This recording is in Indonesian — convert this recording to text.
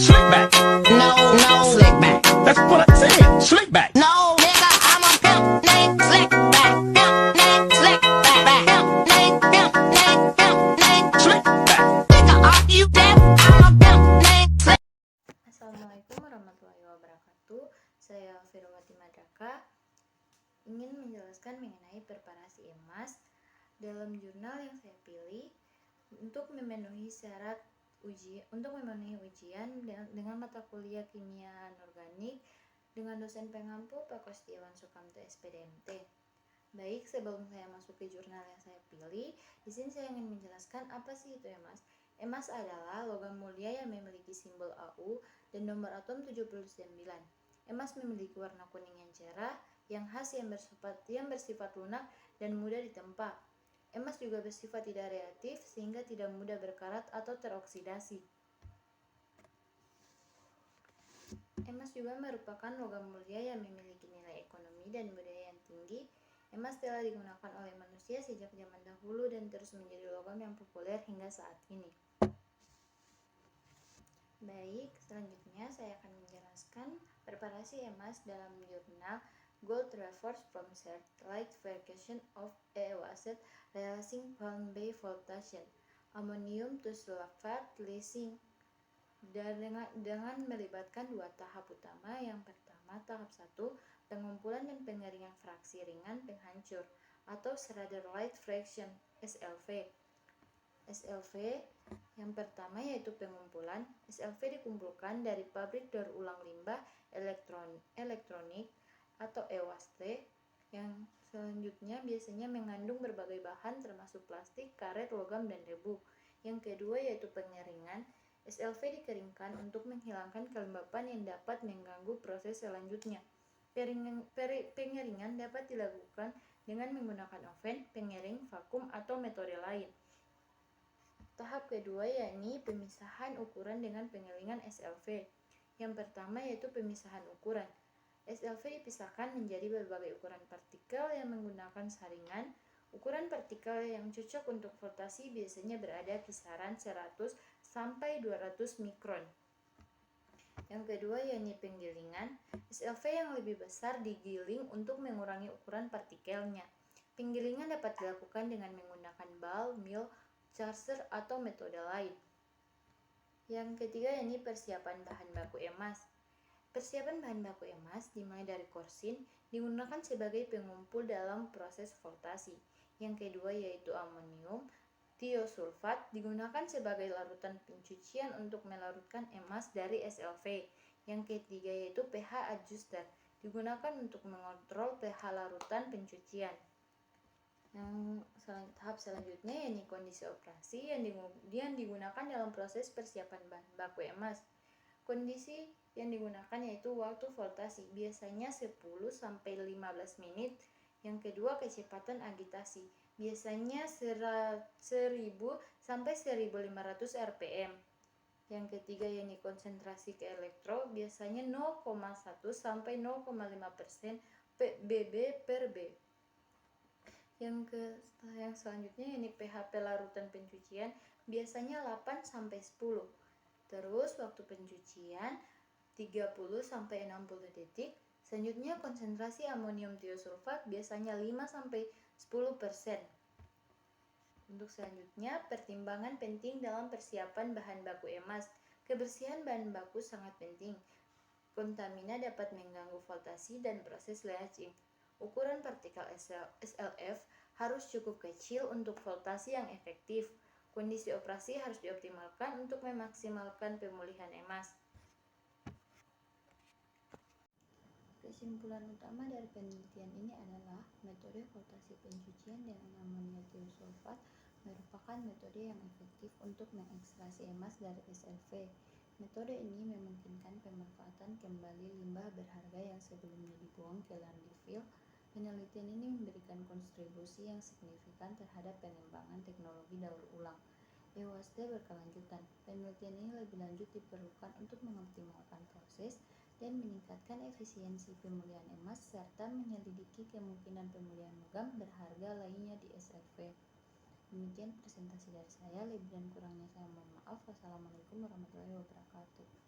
Slick back. No, no, slick back. That's what I said. Slick back. No, nigga, I'm a pimp named Slick back. Pimp named Slick back. Pimp named, pimp named, pimp named Slick back. Nigga, are you deaf? I'm a pimp named Slick. Assalamualaikum warahmatullahi wabarakatuh. Saya Firwati Madraka ingin menjelaskan mengenai preparasi emas dalam jurnal yang saya pilih untuk memenuhi ujian dengan mata kuliah kimia anorganik dengan dosen pengampu Pak Kostiawan Sukamto SPDMT. Baik, sebelum saya masuk ke jurnal yang saya pilih, di sini saya ingin menjelaskan apa sih itu emas. Emas adalah logam mulia yang memiliki simbol Au dan nomor atom 79. Emas memiliki warna kuning yang cerah, yang khas yang bersifat lunak dan mudah ditempa. Emas juga bersifat tidak reaktif sehingga tidak mudah berkarat atau teroksidasi. Emas juga merupakan logam mulia yang memiliki nilai ekonomi dan budaya yang tinggi. Emas telah digunakan oleh manusia sejak zaman dahulu dan terus menjadi logam yang populer hingga saat ini. Baik, selanjutnya saya akan menjelaskan preparasi emas dalam jurnal Gold Reverse from Satellite Vacation of a Washed Realizing Found by Flotation Ammonium to Sulfate Leaching dengan melibatkan dua tahap utama. Yang pertama, tahap 1, pengumpulan dan pengeringan fraksi ringan penghancur atau Schrader Light Fraction SLV. SLV yang pertama yaitu pengumpulan. SLV dikumpulkan dari pabrik daur ulang limbah elektronik atau e-waste. Yang selanjutnya biasanya mengandung berbagai bahan termasuk plastik, karet, logam, dan debu. Yang kedua yaitu pengeringan. SLV dikeringkan untuk menghilangkan kelembapan yang dapat mengganggu proses selanjutnya. Pengeringan dapat dilakukan dengan menggunakan oven, pengering, vakum, atau metode lain. Tahap kedua yakni pemisahan ukuran dengan pengeringan SLV. Yang pertama yaitu pemisahan ukuran. SLV dipisahkan menjadi berbagai ukuran partikel yang menggunakan saringan. Ukuran partikel yang cocok untuk flotasi biasanya berada kisaran 100 sampai 200 mikron. Yang kedua yakni penggilingan. SLV yang lebih besar digiling untuk mengurangi ukuran partikelnya. Penggilingan dapat dilakukan dengan menggunakan ball, mill, charger, atau metode lain. Yang ketiga yakni persiapan bahan baku emas. Persiapan bahan baku emas dimulai dari korsin, digunakan sebagai pengumpul dalam proses flotasi. Yang kedua yaitu amonium tiosulfat, digunakan sebagai larutan pencucian untuk melarutkan emas dari SLV. Yang ketiga yaitu pH adjuster, digunakan untuk mengontrol pH larutan pencucian. Yang tahap selanjutnya yakni kondisi operasi yang digunakan dalam proses persiapan bahan baku emas. Kondisi yang digunakan yaitu waktu flotasi, biasanya 10-15 menit. Yang kedua, kecepatan agitasi, biasanya 1000 sampai 1500 rpm. Yang ketiga yakni konsentrasi ke elektro, biasanya 0,1 sampai 0,5% bb per B. Yang selanjutnya yakni pH larutan pencucian, biasanya 8 sampai 10. Terus waktu pencucian 30 sampai 60 detik. Selanjutnya konsentrasi amonium tiosulfat biasanya 5 sampai 10%. Untuk selanjutnya, pertimbangan penting dalam persiapan bahan baku emas. Kebersihan bahan baku sangat penting. Kontamina dapat mengganggu flotasi dan proses leaching. Ukuran partikel SLF harus cukup kecil untuk flotasi yang efektif. Kondisi operasi harus dioptimalkan untuk memaksimalkan pemulihan emas. Kesimpulan utama dari penelitian ini adalah metode flotasi pencucian dengan amonia tiosulfat merupakan metode yang efektif untuk mengekstraksi emas dari SLV. Metode ini memungkinkan pemanfaatan kembali limbah berharga yang sebelumnya dibuang ke landfill. Penelitian ini memberikan kontribusi yang signifikan terhadap pengembangan teknologi daur ulang e-waste berkelanjutan. Penelitian ini lebih lanjut diperlukan untuk mengoptimalkan proses dan meningkatkan efisiensi pemulihan emas serta menyelidiki kemungkinan pemulihan logam berharga lainnya di SLV. Demikian presentasi dari saya, lebih dan kurangnya saya mohon maaf. Wassalamualaikum warahmatullahi wabarakatuh.